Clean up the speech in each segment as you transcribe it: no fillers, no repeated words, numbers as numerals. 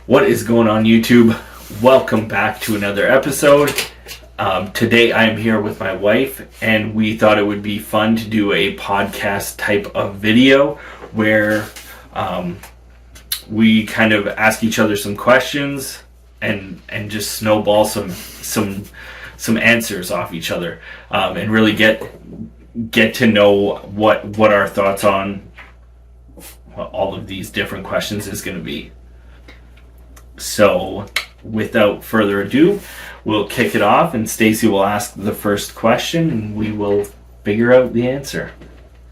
What is going on, YouTube? Welcome back to another episode. Today I am here with my wife, and we thought it would be fun to do a podcast type of video where we kind of ask each other some questions and just snowball some answers off each other, and really get to know what our thoughts on all of these different questions is going to be. So, without further ado, we'll kick it off, and Stacey will ask the first question, and we will figure out the answer.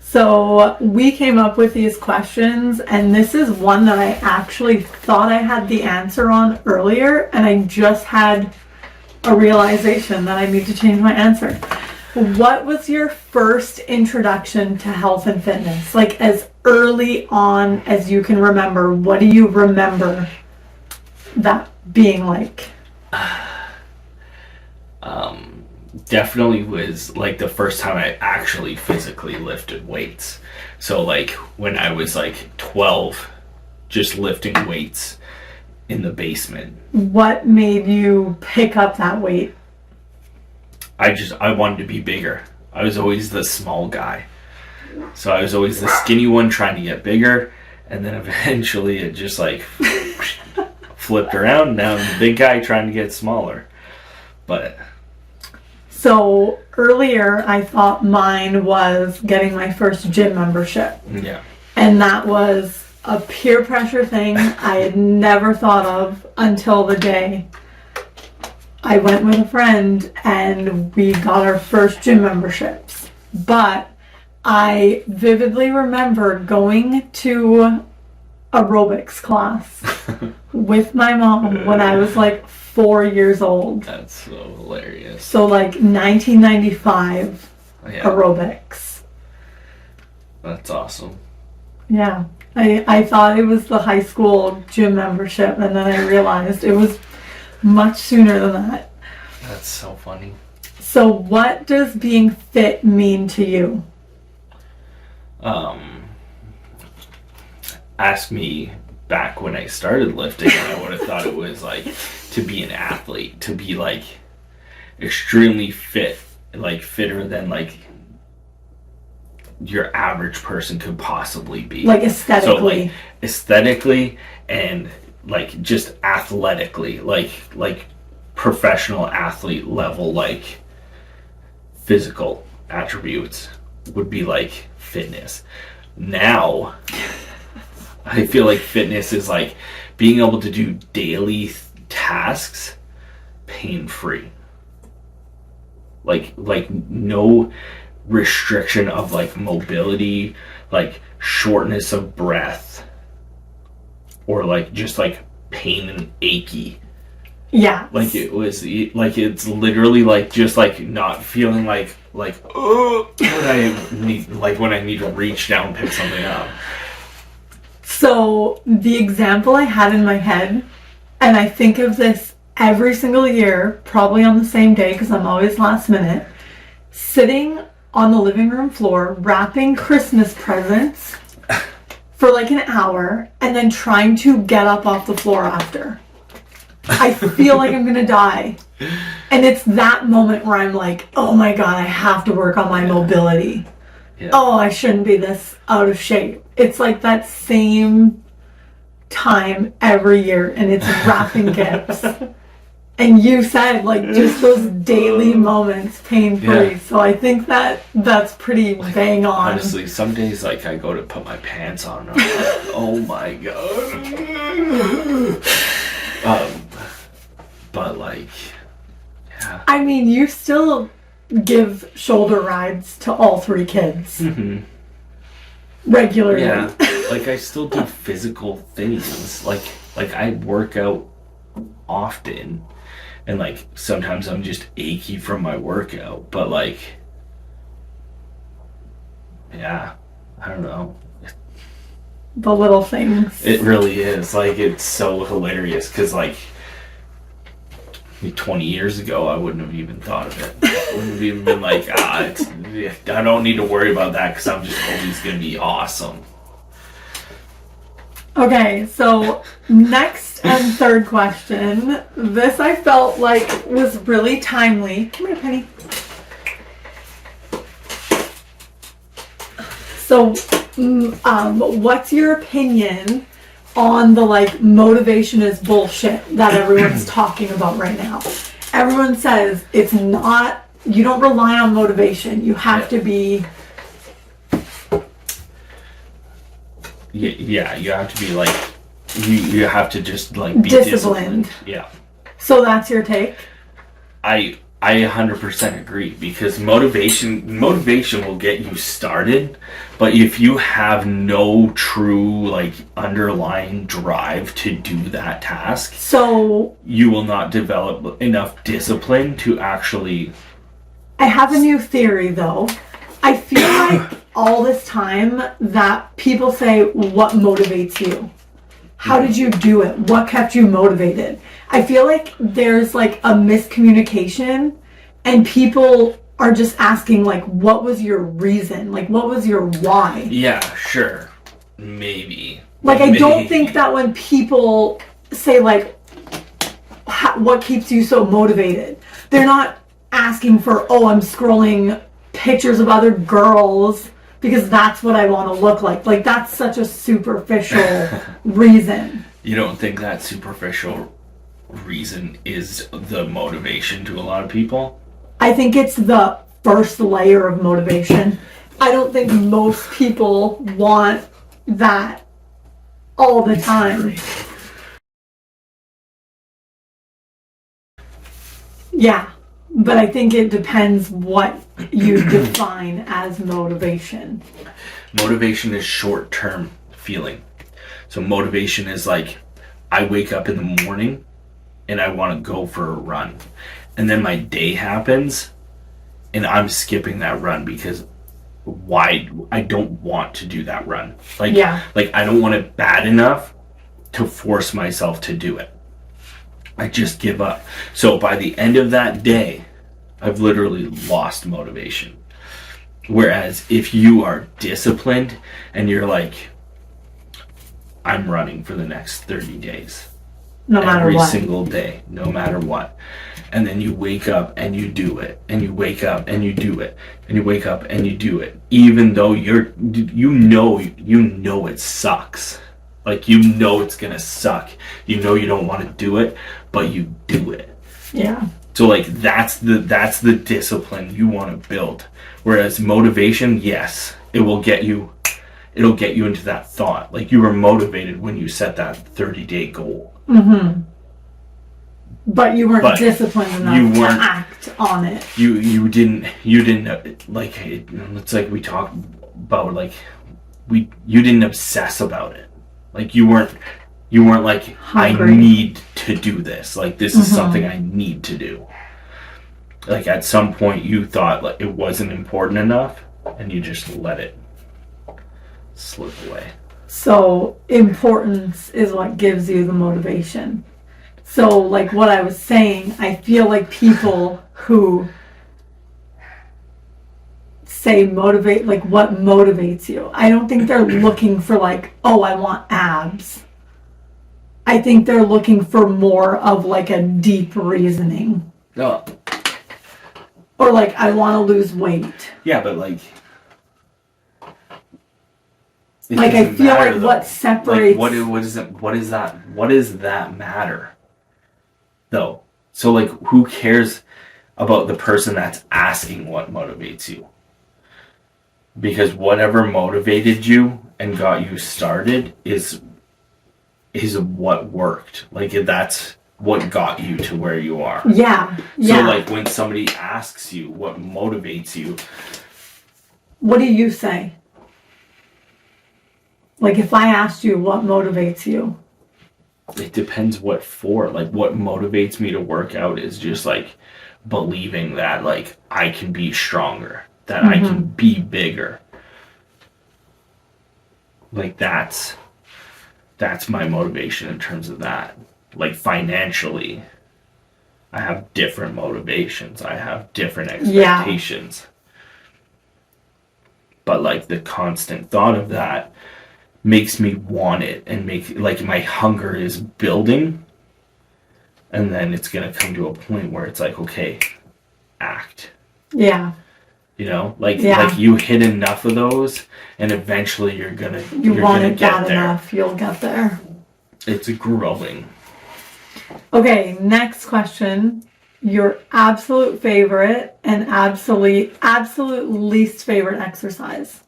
So, we came up with these questions, and this is one that I actually thought I had the answer on earlier, and I just had a realization that I need to change my answer. What was your first introduction to health and fitness? Like, as early on as you can remember, what do you remember that being like? Definitely was like the first time I actually physically lifted weights. So like when I was like 12, just lifting weights in the basement. What made you pick up that weight? I wanted to be bigger. I was always the small guy. So I was always the skinny one trying to get bigger, and then eventually it just like flipped around. Now I'm the big guy trying to get smaller. But so earlier I thought mine was getting my first gym membership. Yeah. And that was a peer pressure thing I had never thought of until the day I went with a friend and we got our first gym memberships. But I vividly remember going to aerobics class with my mom when I was like 4 years old. That's so hilarious. So like 1995 aerobics. That's awesome. Yeah. I thought it was the high school gym membership, and then I realized it was much sooner than that. That's so funny. So what does being fit mean to you? Ask me back when I started lifting, and I would have thought it was like to be an athlete, to be like extremely fit, like fitter than like your average person could possibly be. Like aesthetically. So like aesthetically and like just athletically, like professional athlete level, like physical attributes would be like fitness. Now I feel like fitness is like being able to do daily tasks pain-free. Like no restriction of like mobility, like shortness of breath, or like just like pain and achy. Yeah. Like it was like it's literally like just like not feeling like when I need to reach down and pick something up. So the example I had in my head, and I think of this every single year, probably on the same day because I'm always last minute, sitting on the living room floor wrapping Christmas presents for like an hour and then trying to get up off the floor after. I feel like I'm gonna die. And it's that moment where I'm like, oh my god, I have to work on my mobility. Yeah. Oh, I shouldn't be this out of shape. It's like that same time every year, and it's wrapping gifts. And you said like just those daily moments pain-free. Yeah. So I think that's pretty bang on. Honestly, some days like I go to put my pants on and I'm like, oh my god. But like, yeah. I mean, you still give shoulder rides to all three kids. Mm-hmm. Regularly. Yeah. Like I still do physical things. Like I work out often. And like sometimes I'm just achy from my workout, but like, yeah, I don't know. The little things. It really is. Like it's so hilarious because like 20 years ago I wouldn't have even thought of it. I wouldn't have even been like, I don't need to worry about that because I'm just always gonna be awesome. Okay, so next and third question. This I felt like was really timely. Come here, Penny. So, what's your opinion on the like motivation is bullshit that everyone's talking about right now? Everyone says it's not, you don't rely on motivation. You have to be... Yeah, you have to be like, you have to just like be disciplined. Yeah. So that's your take? I 100% agree, because motivation will get you started, but if you have no true like underlying drive to do that task, so you will not develop enough discipline to actually... I have a new theory though. I feel like all this time that people say, what motivates you? How did you do it? What kept you motivated? I feel like there's like a miscommunication and people are just asking like, what was your reason? Like, what was your why? Yeah, sure. Maybe. Like, I don't think that when people say like, what keeps you so motivated? They're not asking for, oh, I'm scrolling pictures of other girls because that's what I want to look like. Like, that's such a superficial reason. You don't think that superficial reason is the motivation to a lot of people? I think it's the first layer of motivation. I don't think most people want that all the time. Yeah, but I think it depends what you define as motivation. Motivation is short-term feeling. So motivation is like, I wake up in the morning and I want to go for a run. And then my day happens and I'm skipping that run because why? I don't want to do that run. Like, like I don't want it bad enough to force myself to do it. I just give up. So by the end of that day, I've literally lost motivation. Whereas if you are disciplined and you're like, I'm running for the next 30 days. No matter every what. single day, no matter what. And then you wake up and you do it. And you wake up and you do it. And you wake up and you do it. Even though you know it sucks. Like, you know it's gonna suck. You know you don't want to do it, but you do it. Yeah. So like that's the discipline you want to build. Whereas motivation, yes, it'll get you into that thought. Like, you were motivated when you set that 30-day goal. Mm-hmm. But you weren't disciplined enough to act on it. You didn't like, it's like we talked about, like, you didn't obsess about it. Like, you weren't like, hungry. I need to do this. Like, this is something I need to do. Like, at some point you thought like it wasn't important enough and you just let it slip away. So importance is what gives you the motivation. So like what I was saying, I feel like people who say motivate, like what motivates you, I don't think they're looking for like, oh, I want abs. I think they're looking for more of like a deep reasoning. Oh. Or like, I want to lose weight. Yeah, but like I feel like though. What separates... Like, what does that matter? Though. So like, who cares about the person that's asking what motivates you? Because whatever motivated you and got you started is what worked. Like, that's what got you to where you are. Yeah. So like, when somebody asks you what motivates you, what do you say? Like, if I asked you what motivates you? It depends what for. Like, what motivates me to work out is just like believing that like I can be stronger, that I can be bigger. Like, that's my motivation in terms of that. Like, financially, I have different motivations. I have different expectations. Yeah. But like, the constant thought of that makes me want it and make like my hunger is building, and then it's gonna come to a point where it's like, okay, act. Yeah. You know, like you hit enough of those, and eventually you're want gonna it get bad there. enough, you'll get there. It's growing. Okay, next question. Your absolute favorite and absolute least favorite exercise.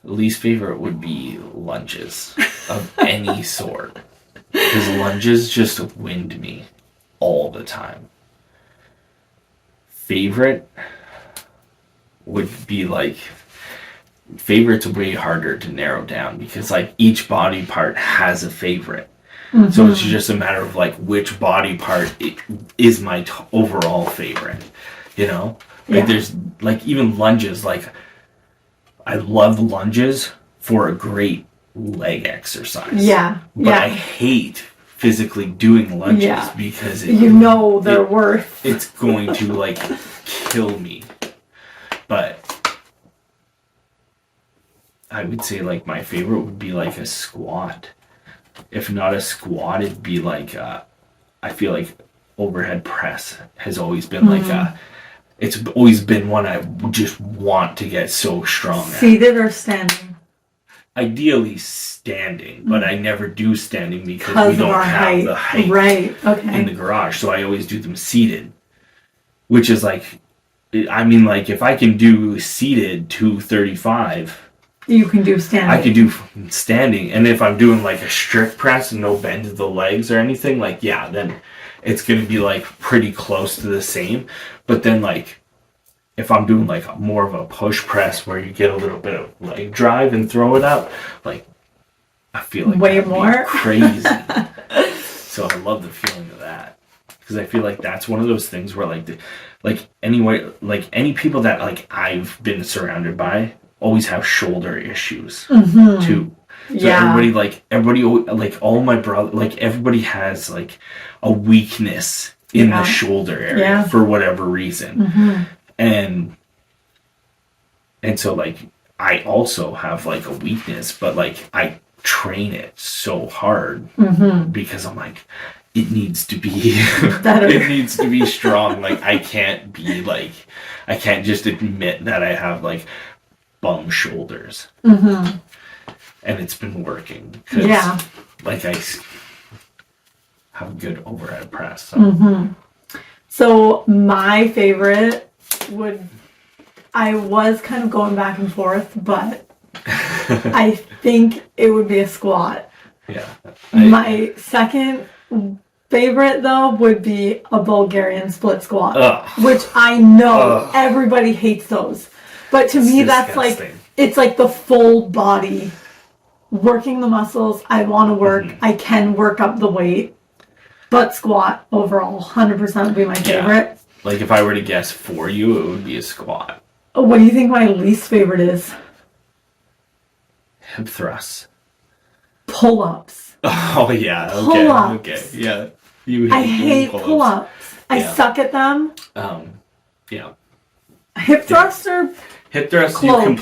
Least favorite would be lunges of any sort. Because lunges just wind me all the time. Favorite would be like, favorite's way harder to narrow down because like each body part has a favorite. Mm-hmm. So it's just a matter of like which body part is my overall favorite, you know? Like there's like even lunges, like I love lunges for a great leg exercise. Yeah. But I hate physically doing lunges because they're worth. It's going to like kill me. But I would say like my favorite would be like a squat. If not a squat, it'd be like I feel like overhead press has always been like it's always been one I just want to get so strong at. Seated or standing? Ideally standing, but I never do standing because we don't have the height in the garage. So I always do them seated, which is like, I mean, like if I can do seated 235, you can do standing. I could do standing, and if I'm doing like a strict press and no bend to the legs or anything, like then it's gonna be like pretty close to the same. But then like if I'm doing like more of a push press where you get a little bit of leg drive and throw it up, like I feel like way more crazy. So I love the feeling of that because I feel like that's one of those things where like any people that like I've been surrounded by always have shoulder issues too. So everybody like all my brother, like everybody has like a weakness in the shoulder area for whatever reason. And so like I also have like a weakness, but like I train it so hard because I'm like, it needs to be better. It needs to be strong. Like I can't just admit that I have like bum shoulders. And it's been working because like I have a good overhead press. So my favorite I was kind of going back and forth, but I think it would be a squat. Yeah. My second favorite though would be a Bulgarian split squat, which I know everybody hates those. But to me, that's like, it's like the full body, working the muscles I want to work. I can work up the weight, but squat overall, 100% would be my favorite. Like if I were to guess for you, it would be a squat. What do you think my least favorite is? Hip thrusts. Pull-ups. Oh yeah, okay. Pull-ups. Okay, yeah. I hate pull-ups. I suck at them. Yeah. Hip thrusts are hip thrusts close.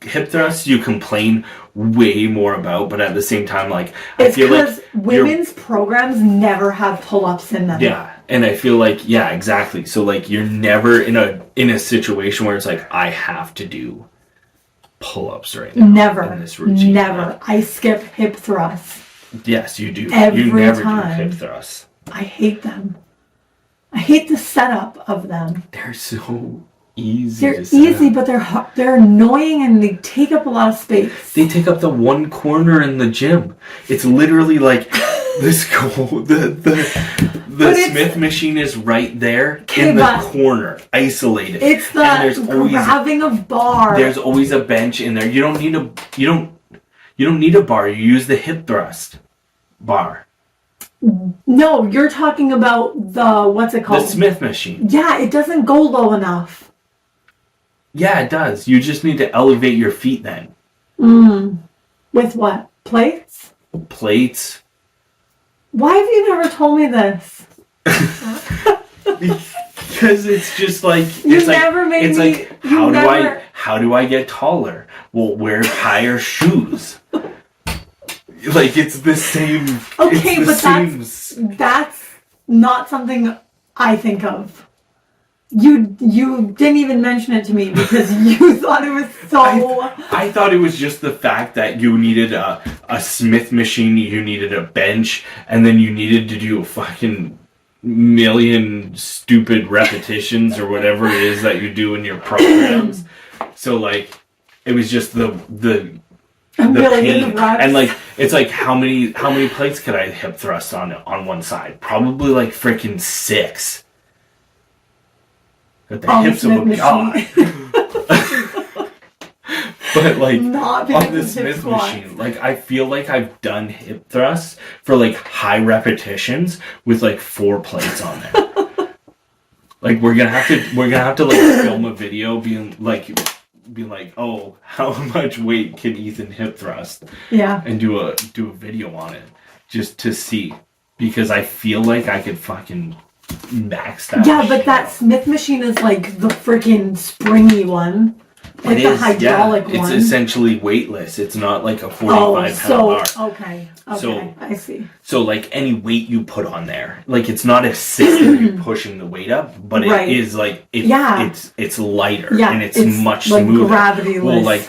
Hip thrusts you complain way more about, but at the same time, like it's because women's programs never have pull-ups in them. Yeah, and I feel like exactly. So like you're never in a situation where it's like I have to do pull-ups right now. Never. In this routine. Never. I skip hip thrusts. Yes, you do. Every you never time. do hip thrusts. I hate them. I hate the setup of them. They're so easy. They're easy, but they're annoying and they take up a lot of space. They take up the one corner in the gym. It's literally like this the Smith machine is right there in the corner, isolated. It's the grabbing of bar. There's always a bench in there. You don't need a bar. You use the hip thrust bar. No, you're talking about the what's it called? The Smith machine. Yeah, it doesn't go low enough. Yeah, it does. You just need to elevate your feet then. With what? Plates? Plates. Why have you never told me this? Because it's just like You it's never like made it's me- like you how do I get taller? Well, wear higher shoes. Like it's the same. Okay, it's the but that's not something I think of. You didn't even mention it to me because you thought it was so. I thought it was just the fact that you needed a Smith machine, you needed a bench, and then you needed to do a fucking million stupid repetitions or whatever it is that you do in your programs. So like, it was just the pain, and like it's like how many plates could I hip thrust on one side? Probably like freaking 6. But the hips of a god. But like on the Smith machine, like I feel like I've done hip thrusts for like high repetitions with like 4 plates on there. Like we're gonna have to like film a video being like, oh, how much weight can Ethan hip thrust? Yeah. And do a video on it just to see, because I feel like I could fucking max that. Yeah, but that Smith machine is like the freaking springy one. Like the hydraulic one. It's essentially weightless. It's not like a 45-pound bar. Okay, I see. So like any weight you put on there, like it's not assisting you pushing the weight up, but it is like it's lighter and it's much like smoother. Gravity-less. Well, like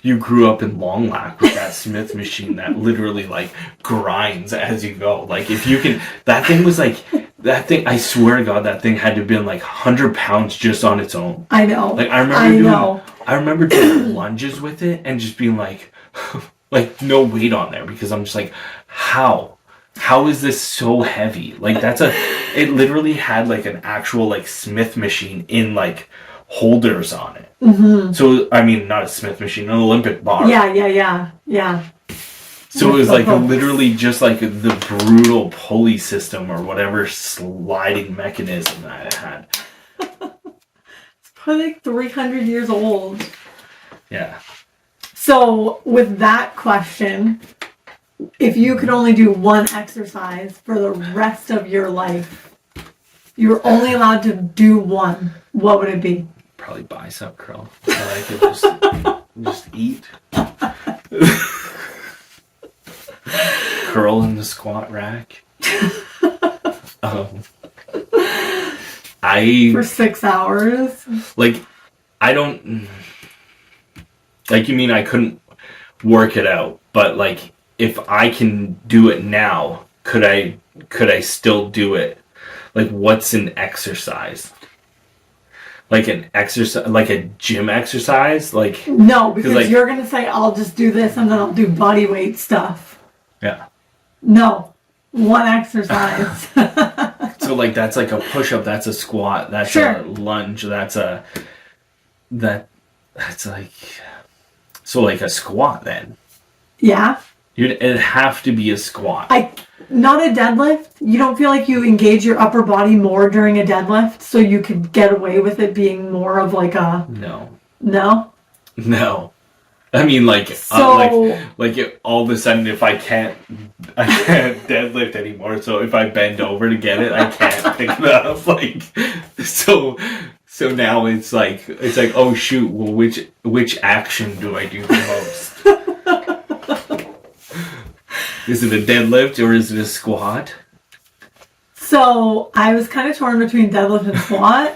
you grew up in Long Lac with that Smith machine that literally like grinds as you go. Like if you can, that thing was like. That thing, I swear to God, that thing had to have been like 100 pounds just on its own. I know. Like I remember doing lunges with it and just being like, like no weight on there, because I'm just like, how is this so heavy? Like it literally had like an actual like Smith machine in like holders on it. Mm-hmm. So I mean, not a Smith machine, an Olympic bar. Yeah. So it was like literally just like the brutal pulley system or whatever sliding mechanism that it had. It's probably like 300 years old. Yeah. So with that question, if you could only do one exercise for the rest of your life, you were only allowed to do one, what would it be? Probably bicep curl. So I could just eat. Curl in the squat rack. For 6 hours. Like, I don't. Like, you mean I couldn't work it out, but like, if I can do it now, could I still do it? Like, what's an exercise? Like an exercise, like a gym exercise? Like no, because like, you're gonna say I'll just do this and then I'll do body weight stuff. Yeah. No, one exercise. So like that's like a push-up, that's a squat, that's a lunge, that's like, so like a squat then. Yeah. It'd have to be a squat. Not a deadlift. You don't feel like you engage your upper body more during a deadlift, so you could get away with it being more of like a... No? I mean, like, like all of a sudden, if I can't deadlift anymore, so if I bend over to get it, I can't pick it up. Like, so now it's like, oh shoot, well, which action do I do the most? Is it a deadlift or is it a squat? So I was kind of torn between deadlift and squat.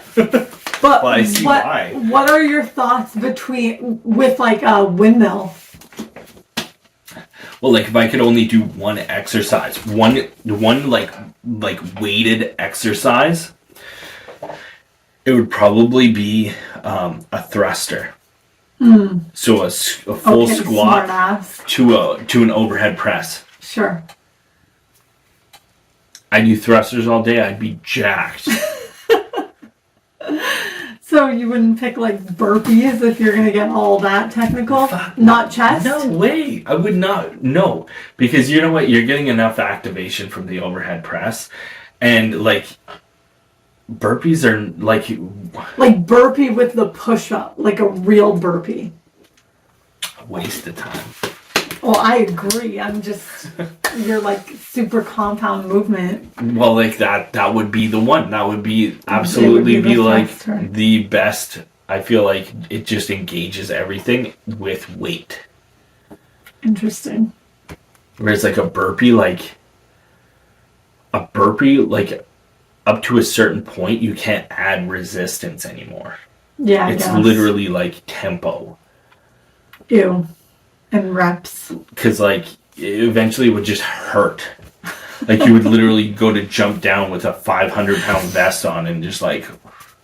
But well, I see why. What are your thoughts with like a windmill? Well, like if I could only do one exercise, one like weighted exercise, it would probably be a thruster. So a full squat to an overhead press. Sure. I do thrusters all day. I'd be jacked. So you wouldn't pick like burpees if you're gonna get all that technical? Not chest? No way. I would not. No, because you know what? You're getting enough activation from the overhead press, and like burpees are like burpee with the push up, like a real burpee. A waste of time. Well, I agree. I'm just, you're like super compound movement. Well, like that would be the one. That would be absolutely be the like faster. the best. I feel like it just engages everything with weight. Interesting. Whereas like a burpee, like up to a certain point, you can't add resistance anymore. Yeah, It's literally like tempo. Ew. And reps. Because like eventually it would just hurt. Like you would literally go to jump down with a 500-pound vest on and just like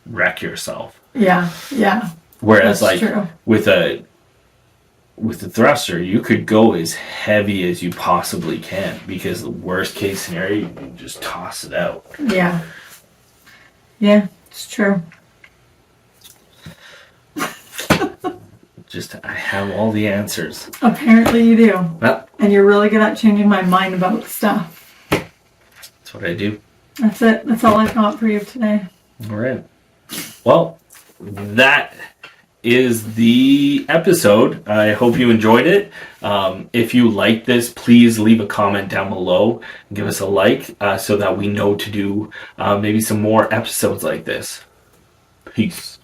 wreck yourself. Yeah, yeah. Whereas That's like true. with the thruster, you could go as heavy as you possibly can, because the worst case scenario, you can just toss it out. Yeah. Yeah, it's true. I have all the answers. Apparently you do. Well, And you're really good at changing my mind about stuff. that's what I do. That's it. That's all I've got for you today. All right. Well, that is the episode. I hope you enjoyed it. If you like this, please leave a comment down below and give us a like, so that we know to do maybe some more episodes like this. Peace.